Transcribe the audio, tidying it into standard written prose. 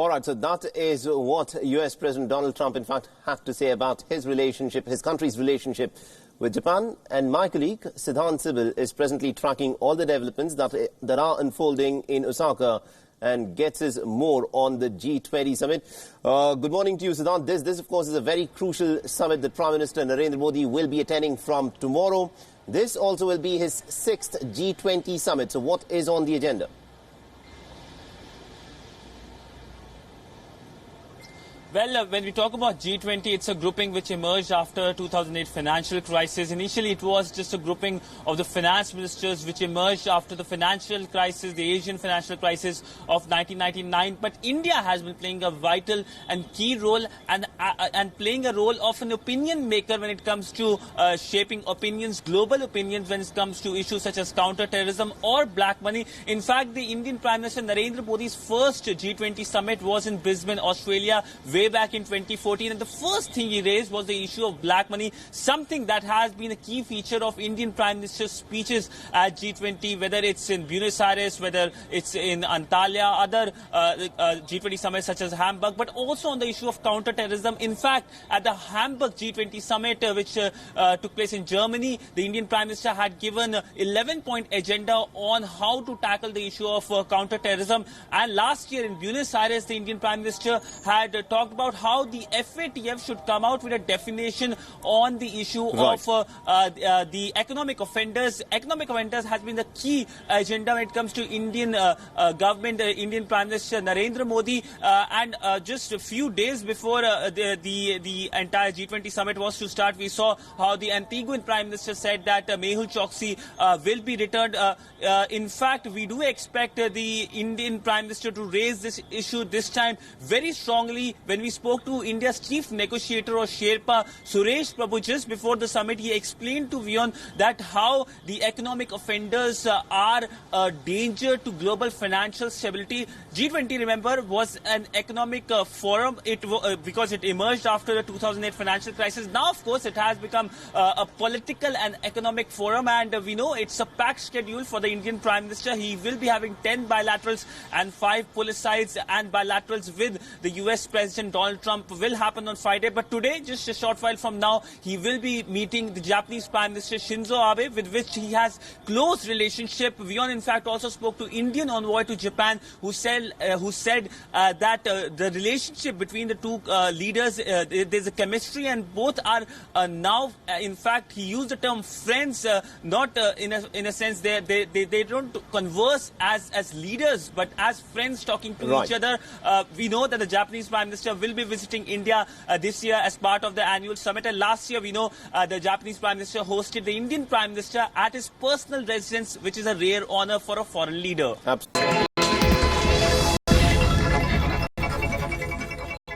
All right, so that is what US President Donald Trump, in fact, had to say about his relationship, his country's relationship with Japan. And my colleague, Siddhant Sibil, is presently tracking all the developments that are unfolding in Osaka and gets us more on the G20 summit. Good morning to you, Siddhant. This, of course, is a very crucial summit that Prime Minister Narendra Modi will be attending from tomorrow. This also will be his 6th G20 summit. So what is on the agenda? Well, when we talk about G20, it's a grouping which emerged after 2008 financial crisis. Initially, it was just a grouping of the finance ministers which emerged after the financial crisis, the Asian financial crisis of 1999. But India has been playing a vital and key role and playing a role of an opinion maker when it comes to shaping opinions, global opinions when it comes to issues such as counter-terrorism or black money. In fact, the Indian Prime Minister Narendra Modi's first G20 summit was in Brisbane, Australia, way back in 2014, and the first thing he raised was the issue of black money, something that has been a key feature of Indian Prime Minister's speeches at G20, whether it's in Buenos Aires, whether it's in Antalya, other G20 summits such as Hamburg, but also on the issue of counter-terrorism. In fact, at the Hamburg G20 summit, which took place in Germany, the Indian Prime Minister had given an 11-point agenda on how to tackle the issue of counter-terrorism. And last year in Buenos Aires, the Indian Prime Minister had talked about how the FATF should come out with a definition on the issue of the economic offenders. Economic offenders has been the key agenda when it comes to Indian government, Indian Prime Minister Narendra Modi. And just a few days before the entire G20 summit was to start, we saw how the Antiguan Prime Minister said that Mehul Choksi will be returned. In fact, we do expect the Indian Prime Minister to raise this issue this time very strongly. When we spoke to India's chief negotiator or Sherpa, Suresh Prabhu, just before the summit, he explained to WION that how the economic offenders are a danger to global financial stability. G20, remember, was an economic forum because it emerged after the 2008 financial crisis. Now, of course, it has become a political and economic forum, and we know it's a packed schedule for the Indian Prime Minister. He will be having 10 bilaterals and 5 police-sides and bilaterals with the US President Donald Trump will happen on Friday. But today, just a short while from now, he will be meeting the Japanese Prime Minister Shinzo Abe, with which he has close relationship. WION, in fact, also spoke to Indian envoy to Japan, who said that the relationship between the two leaders, there's a chemistry, and both are now, in fact, he used the term friends, not in a sense they don't converse as leaders, but as friends talking to each other. We know that the Japanese Prime Minister will be visiting India this year as part of the annual summit. And last year, we know the Japanese Prime Minister hosted the Indian Prime Minister at his personal residence, which is a rare honor for a foreign leader. Absolutely.